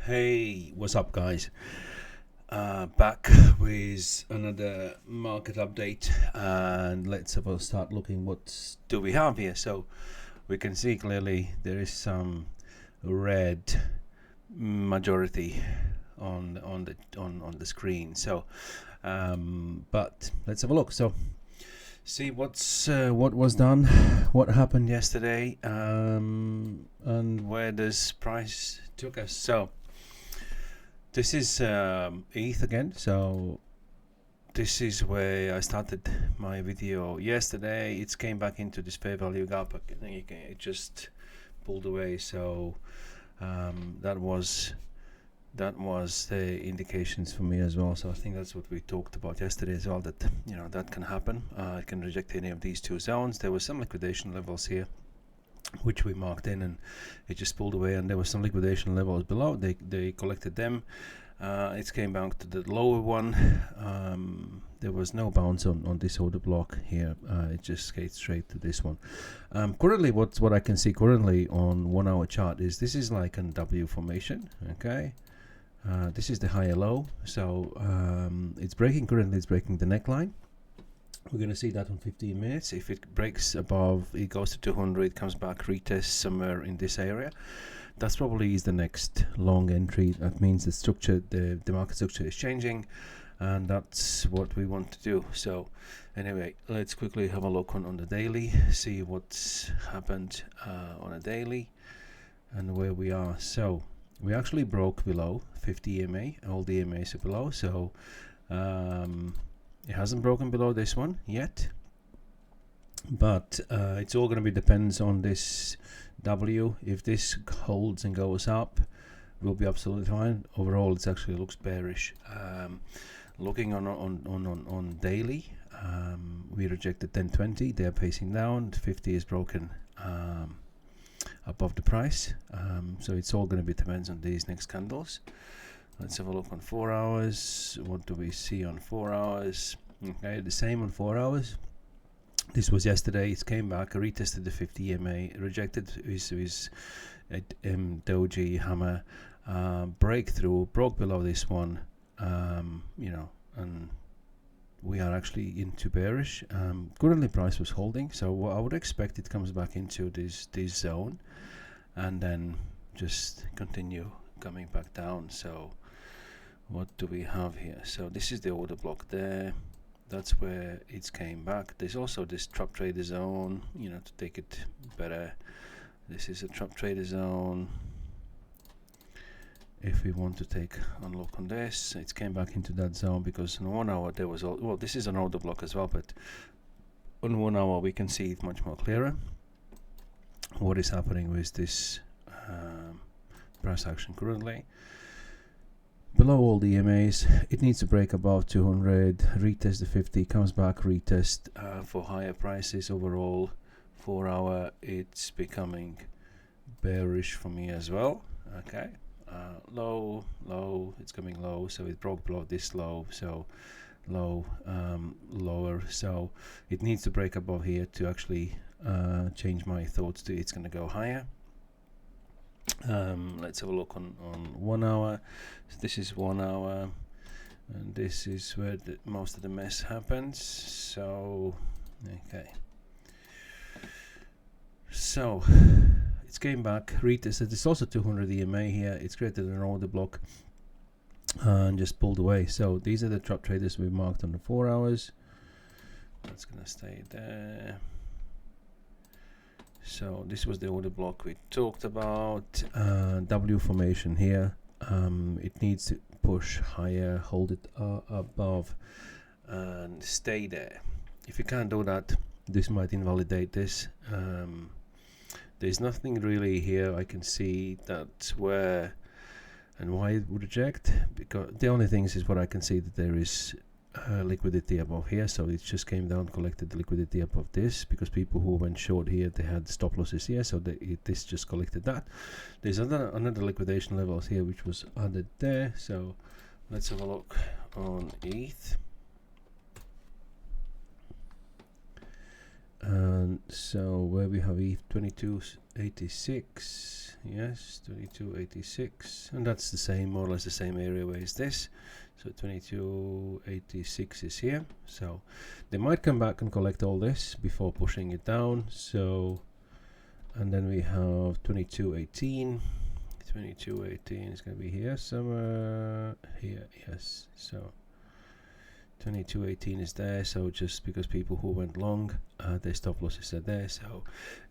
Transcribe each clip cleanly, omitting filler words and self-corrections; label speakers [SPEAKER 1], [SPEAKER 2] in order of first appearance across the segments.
[SPEAKER 1] Hey, what's up, guys? Back with another market update, and let's have a start looking what do we have here. So we can see clearly there is some red majority on the screen. So, but let's have a look. So see what was done, what happened yesterday, and where this price took us. So this is ETH again. So this is where I started my video yesterday. It came back into this fair value gap, and it just pulled away. So that was the indications for me as well. So I think that's what we talked about yesterday as well, that that can happen. It can reject any of these two zones. There were some liquidation levels here which we marked in, and it just pulled away, and there were some liquidation levels below. They collected them. It came back to the lower one. There was no bounce on this order block here. It just came straight to this one. Currently, what I can see currently on 1 hour chart is this is like an W formation. Okay, this is the higher low. So it's breaking. Currently, it's breaking the neckline. We're going to see that on 15 minutes. If it breaks above, it goes to 200, it comes back, retests somewhere in this area. That's probably is the next long entry. That means the structure, the market structure is changing, and that's what we want to do. So anyway, let's quickly have a look on the daily, see what's happened on a daily and where we are. So we actually broke below 50 EMA, all the EMAs are below. So it hasn't broken below this one yet, but it's all going to be depends on this W. If this holds and goes up, we'll be absolutely fine. Overall, it actually looks bearish. Looking on daily, we rejected 1020. They're pacing down. 50 is broken above the price. So it's all going to be depends on these next candles. Let's have a look on 4 hours. What do we see on 4 hours? Okay, the same on 4 hours. This was yesterday. It came back, retested the 50 EMA, rejected his doji hammer, breakthrough, broke below this one, and we are actually into bearish. Currently, price was holding, so I would expect it comes back into this zone, and then just continue coming back down. So what do we have here? So this is the order block there. That's where it came back. There's also this trap trader zone, to take it better. This is a trap trader zone. If we want to take a look on this, it came back into that zone because in 1 hour there was well, this is an order block as well, but on 1 hour we can see it much more clearer. What is happening with this price action currently? Below all the EMAs, it needs to break above 200, retest the 50, comes back, retest for higher prices. Overall, 4 hour, it's becoming bearish for me as well. Okay, low, it's coming low, so it broke below this low, so low, lower. So it needs to break above here to actually change my thoughts to it's going to go higher. Let's have a look on 1 hour. So this is 1 hour, and this is where most of the mess happens. So okay, so it came back, retested. It's also 200 EMA here. It's created an order block and just pulled away. So these are the trap traders we marked on the 4 hours. That's gonna stay there. So this was the order block we talked about. W formation here. It needs to push higher, hold it above, and stay there. If you can't do that, this might invalidate this. There's nothing really here I can see that's where and why it would reject, because the only thing is what I can see, that there is liquidity above here. So it just came down, collected the liquidity above this, because people who went short here, they had stop losses here, so this just collected that. There's another liquidation levels here which was added there. So let's have a look on ETH. And so where we have ETH 2286, yes, 2286, and that's the same, more or less the same area where is this. So 2286 is here. So they might come back and collect all this before pushing it down. So, and then we have 2218. 2218 is going to be here somewhere. Here, yes. So 2218 is there, so just because people who went long, their stop losses are there. So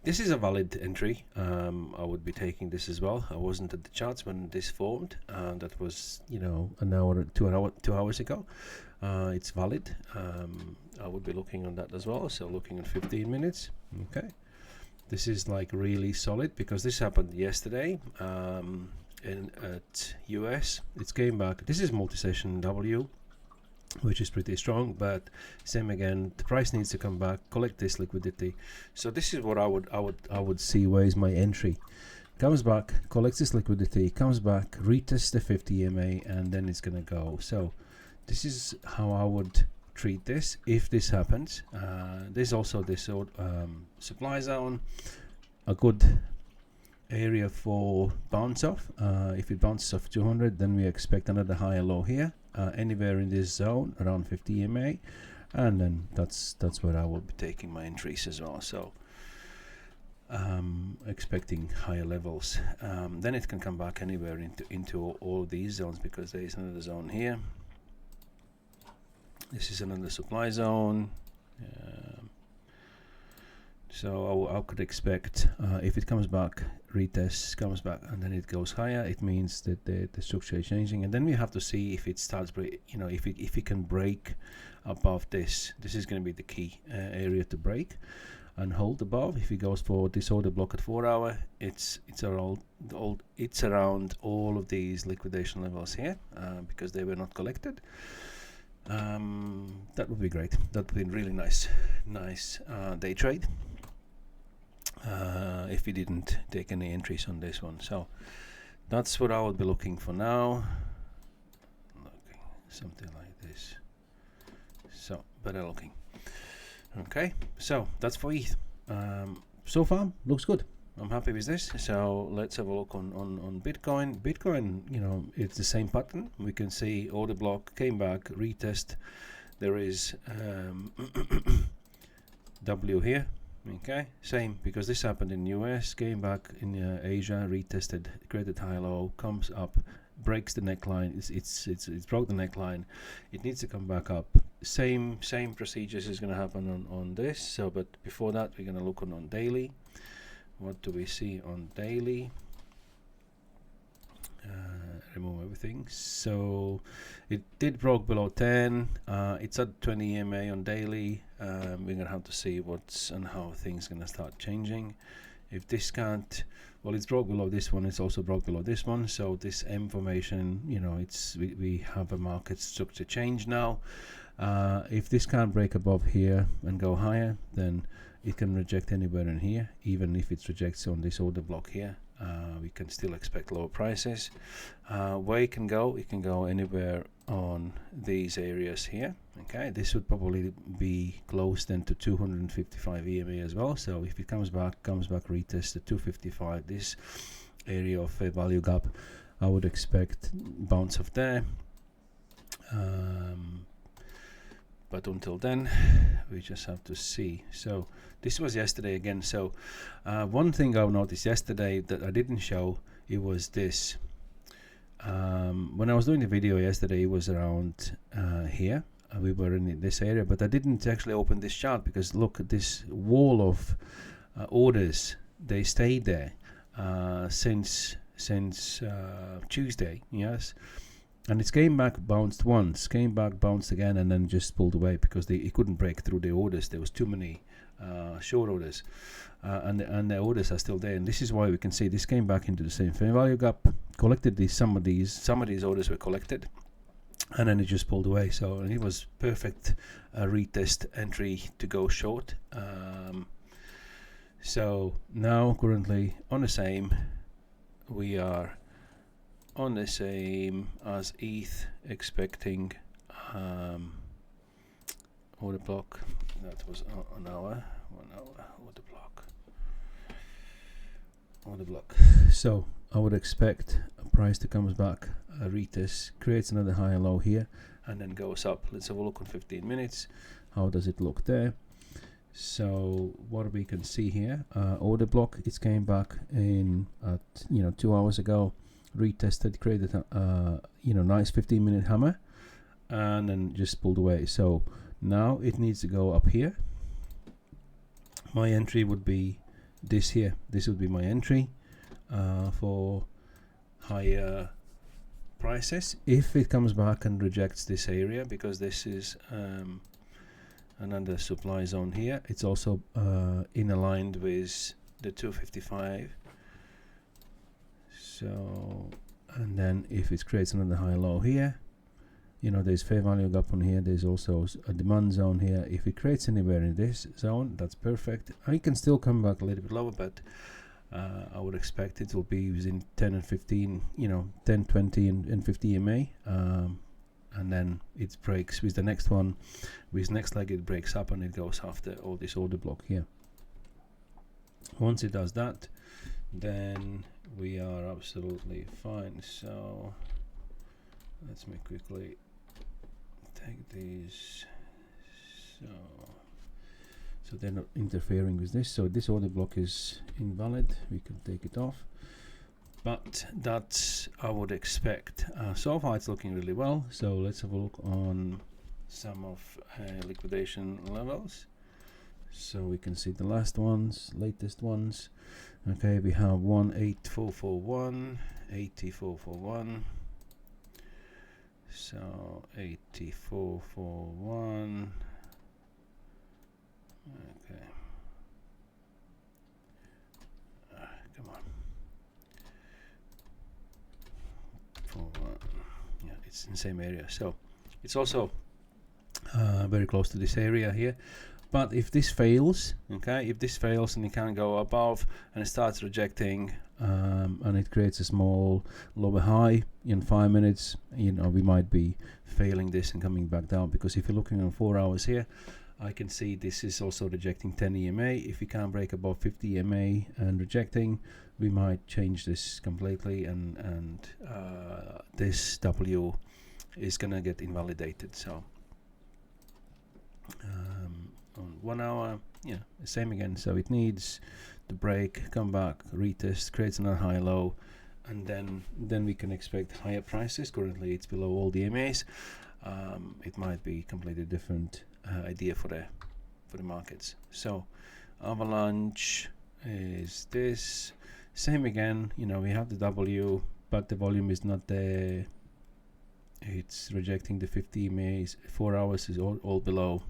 [SPEAKER 1] this is a valid entry. I would be taking this as well. I wasn't at the charts when this formed, and that was, you know, an hour, 2 hours ago. It's valid. I would be looking on that as well. So looking at 15 minutes. Okay, this is like really solid because this happened yesterday at US. It came back. This is multi-session W, which is pretty strong, but same again, the price needs to come back, collect this liquidity. So this is what I would see. Where is my entry? Comes back, collects this liquidity, comes back, retests the 50 EMA, and then it's gonna go. So this is how I would treat this if this happens. There's also this supply zone, a good area for bounce off. If it bounces off 200, then we expect another higher low here, anywhere in this zone around 50 EMA, and then that's where I will be taking my entries as well. So expecting higher levels. Then it can come back anywhere into all these zones, because there is another zone here. This is another supply zone. So I could expect if it comes back, retests, comes back, and then it goes higher, it means that the structure is changing. And then we have to see if it starts, you know, if it can break above this. This is going to be the key area to break and hold above. If it goes for this order block at 4 hour, it's around all of these liquidation levels here, because they were not collected. That would be great. That would be really nice day trade. If we didn't take any entries on this one. So that's what I would be looking for now. Looking something like this. So better looking. Okay, so that's for ETH. So far looks good. I'm happy with this. So let's have a look on Bitcoin. Bitcoin, you know, it's the same pattern. We can see order block came back, retest. There is W here. Okay, same, because this happened in US, came back in Asia, retested, created high low, comes up, breaks the neckline. It's broke the neckline. It needs to come back up. Same procedures is going to happen on this. So, but before that, we're going to look on daily. What do we see on daily? Remove everything. So it did broke below 10. It's at 20 EMA on daily. We're gonna have to see what's and how things gonna start changing. If this can't, well, it's broke below this one. It's also broke below this one. So this M formation, you know, it's we have a market structure change now. If this can't break above here and go higher, then it can reject anywhere in here. Even if it rejects on this order block here, we can still expect lower prices. Where it can go anywhere on these areas here. Okay, this would probably be close then to 255 EMA as well. So if it comes back, retest the 255, this area of a value gap, I would expect bounce off there. But until then, we just have to see. So this was yesterday again. So one thing I noticed yesterday that I didn't show, it was this. When I was doing the video yesterday, it was around here. We were in this area, but I didn't actually open this chart because look at this wall of orders. They stayed there since Tuesday. Yes. And it came back, bounced once, came back, bounced again, and then just pulled away because it couldn't break through the orders. There was too many short orders, and the orders are still there. And this is why we can see this came back into the same fair value gap, collected these. Some of these orders were collected, and then it just pulled away. So and it was perfect retest entry to go short. So now currently on the same, we are on the same as ETH, expecting order block. That was an hour. 1 hour order block. So I would expect a price to comes back, a retest, creates another high and low here, and then goes up. Let's have a look on 15 minutes. How does it look there? So what we can see here, order block, it came back in at 2 hours ago, retested, created a nice 15-minute hammer, and then just pulled away. So now it needs to go up here. My entry would be this here. This would be my entry for higher prices. If it comes back and rejects this area, because this is another supply zone here, it's also in aligned with the 255. So, and then if it creates another high low here, there's fair value gap on here, there's also a demand zone here. If it creates anywhere in this zone, that's perfect. I can still come back a little bit lower, but I would expect it will be within 10 and 15, 10, 20 and 50 EMA, and then it breaks with the next one. With next leg it breaks up and it goes after all this order block here. Once it does that, then we are absolutely fine. So let's me quickly take these. So they're not interfering with this. So this order block is invalid. We can take it off. But that's I would expect. So far it's looking really well. So let's have a look on some of liquidation levels. So we can see the last ones, latest ones. Okay, we have 18441, 8441. So 8441. Okay. Come on. 41. Yeah, it's in the same area. So it's also very close to this area here. But if this fails, okay, if this fails and it can't go above and it starts rejecting, and it creates a small lower high in 5 minutes, we might be failing this and coming back down. Because if you're looking on 4 hours here, I can see this is also rejecting 10 EMA. If we can't break above 50 EMA and rejecting, we might change this completely, and this W is gonna get invalidated. So on 1 hour, yeah, same again. So it needs to break, come back, retest, creates another high low, and then we can expect higher prices. Currently it's below all the EMAs. It might be completely different idea for the markets. So avalanche is this, same again. We have the W, but the volume is not there. It's rejecting the 50 EMAs. 4 hours is all below.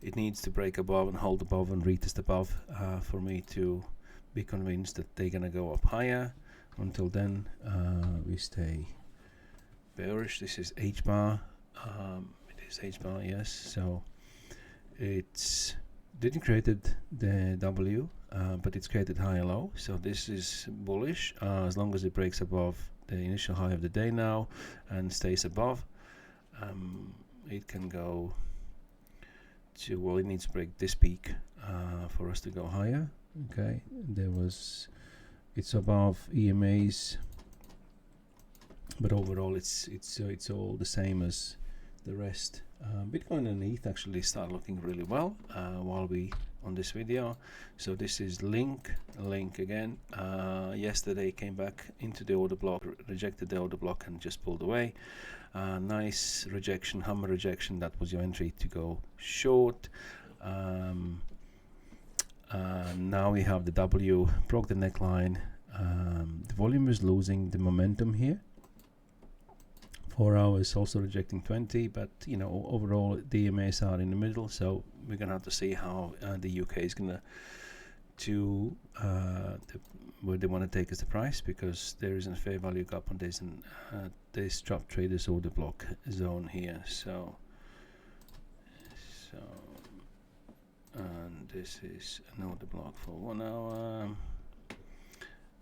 [SPEAKER 1] It needs to break above and hold above and retest above for me to be convinced that they're gonna go up higher. Until then, we stay bearish. This is H bar. It is H bar, yes. So it's didn't created the W, but it's created high and low. So this is bullish as long as it breaks above the initial high of the day now and stays above. It can go to, well, it needs to break this peak for us to go higher. Okay, it's above EMAs, but overall it's all the same as the rest. Bitcoin and ETH actually start looking really well while we on this video. So this is link again. Yesterday came back into the order block, rejected the order block and just pulled away. Nice rejection, hammer rejection. That was your entry to go short. Now we have the W, broke the neckline. The volume is losing the momentum here. 4 hours also rejecting 20, but overall the EMAs are in the middle. So we're gonna have to see how the UK is gonna where they want to take us the price, because there is a fair value gap on this and this drop traders order block zone here. So and this is an order block for 1 hour,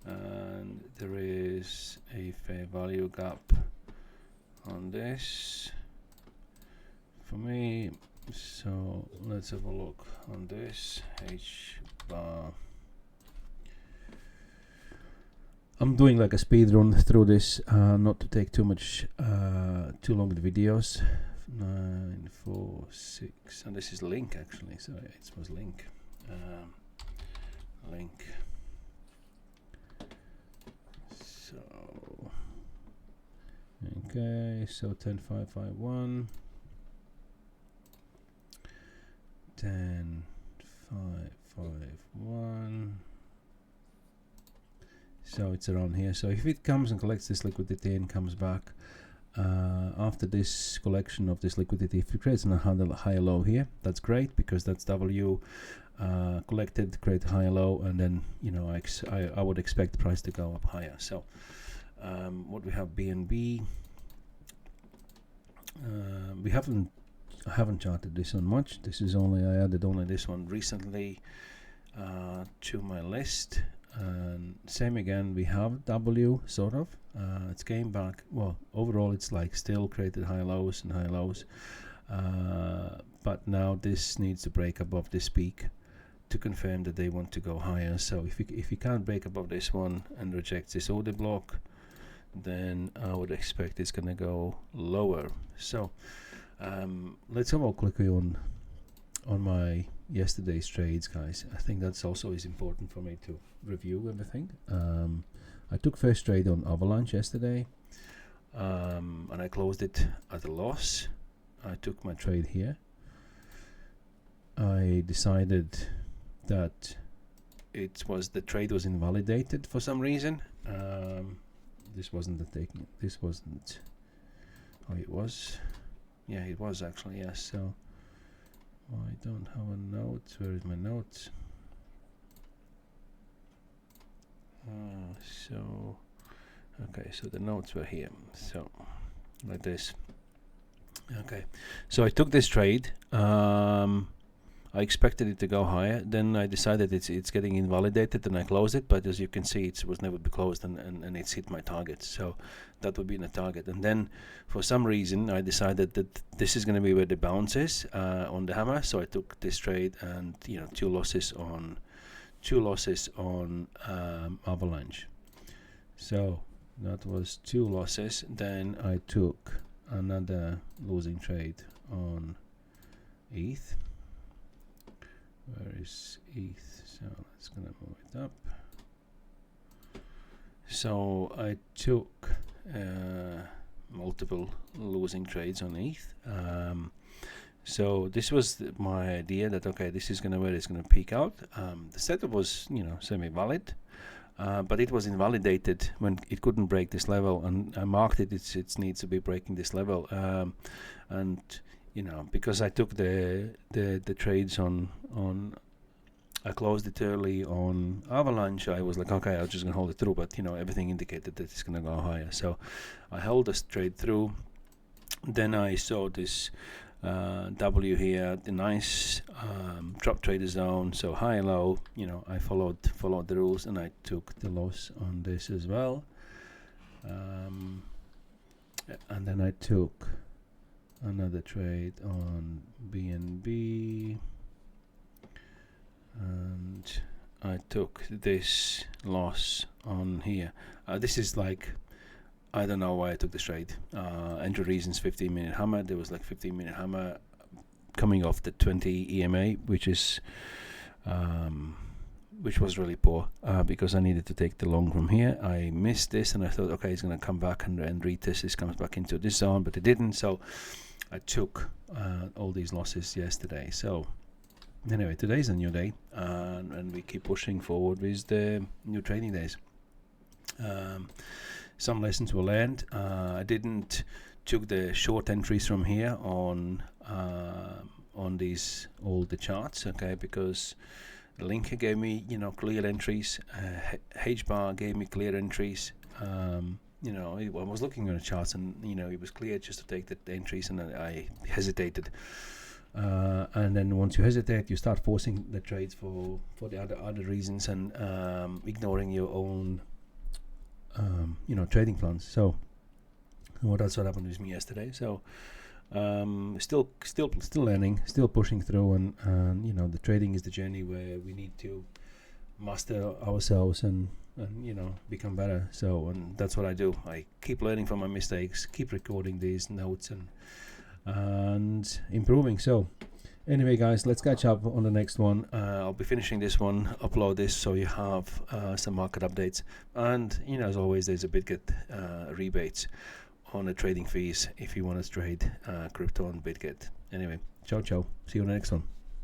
[SPEAKER 1] and there is a fair value gap on this. For me, So let's have a look on this H bar. I'm doing like a speed run through this, not to take too long the videos. 9, 4, 6, and this is link actually. So it was link. Link. So okay, so 10,551, 10,551. So it's around here. So if it comes and collects this liquidity and comes back after this collection of this liquidity, if it creates a higher low here, that's great, because that's W collected, create a higher low, and then I would expect the price to go up higher. So what we have BNB, I haven't charted this one much. This is only, I added only this one recently to my list. And same again, we have W sort of, it's came back. Well, overall it's like still created high lows and high lows, but now this needs to break above this peak to confirm that they want to go higher. So if you can't break above this one and rejects this order block, then I would expect it's gonna go lower. So let's have a quickly on my yesterday's trades, guys. I think that's also is important for me to review everything. I took first trade on Avalanche yesterday, and I closed it at a loss. I took my trade here. I decided that the trade was invalidated for some reason. This wasn't the taking. This wasn't. Oh, it was. Yeah, it was actually. Yes. So I don't have a note. Where is my notes? So okay, so the notes were here. So like this. Okay, so I took this trade. I expected it to go higher. Then I decided it's getting invalidated, and I closed it. But as you can see, it was never be closed, and it's hit my target. So that would be in a target. And then for some reason, I decided that this is going to be where the bounce is on the hammer. So I took this trade, and two losses on Avalanche. So that was 2 losses. Then I took another losing trade on ETH. Where is ETH? So let's gonna move it up. So I took multiple losing trades on ETH. So this was my idea that okay, this is where it's gonna peak out. The setup was semi-valid, but it was invalidated when it couldn't break this level, and I marked it. It needs to be breaking this level, and because I took the trades on I closed it early on Avalanche, I was like, okay, I'm just gonna hold it through, but everything indicated that it's gonna go higher, so I held this trade through. Then I saw this W here, the nice drop trader zone, so high low. I followed the rules, and I took the loss on this as well. And then I took another trade on BNB, and I took this loss on here. This is like, I don't know why I took this trade. Entry reasons 15-minute hammer. There was like 15-minute hammer coming off the 20 EMA, which was really poor because I needed to take the long from here. I missed this, and I thought, okay, it's going to come back and retest. This comes back into this zone, but it didn't. So I took all these losses yesterday. So anyway, today's a new day, and we keep pushing forward with the new trading days. Some lessons were learned. I didn't took the short entries from here on these all the charts, okay, because Linker gave me clear entries. H bar gave me clear entries. I was looking at the charts, and it was clear just to take the entries, and I hesitated. And then once you hesitate, you start forcing the trades for the other reasons, and ignoring your own trading plans. So that's what happened with me yesterday. So Still learning, still pushing through, and you know, the trading is the journey where we need to master ourselves and you know, become better. So, and that's what I do. I keep learning from my mistakes, keep recording these notes and improving. So anyway, guys, let's catch up on the next one. I'll be finishing this one, upload this so you have some market updates, and you know, as always, there's a BITGET rebates on the trading fees if you want to trade crypto on BITGET. Anyway, ciao, see you on the next one.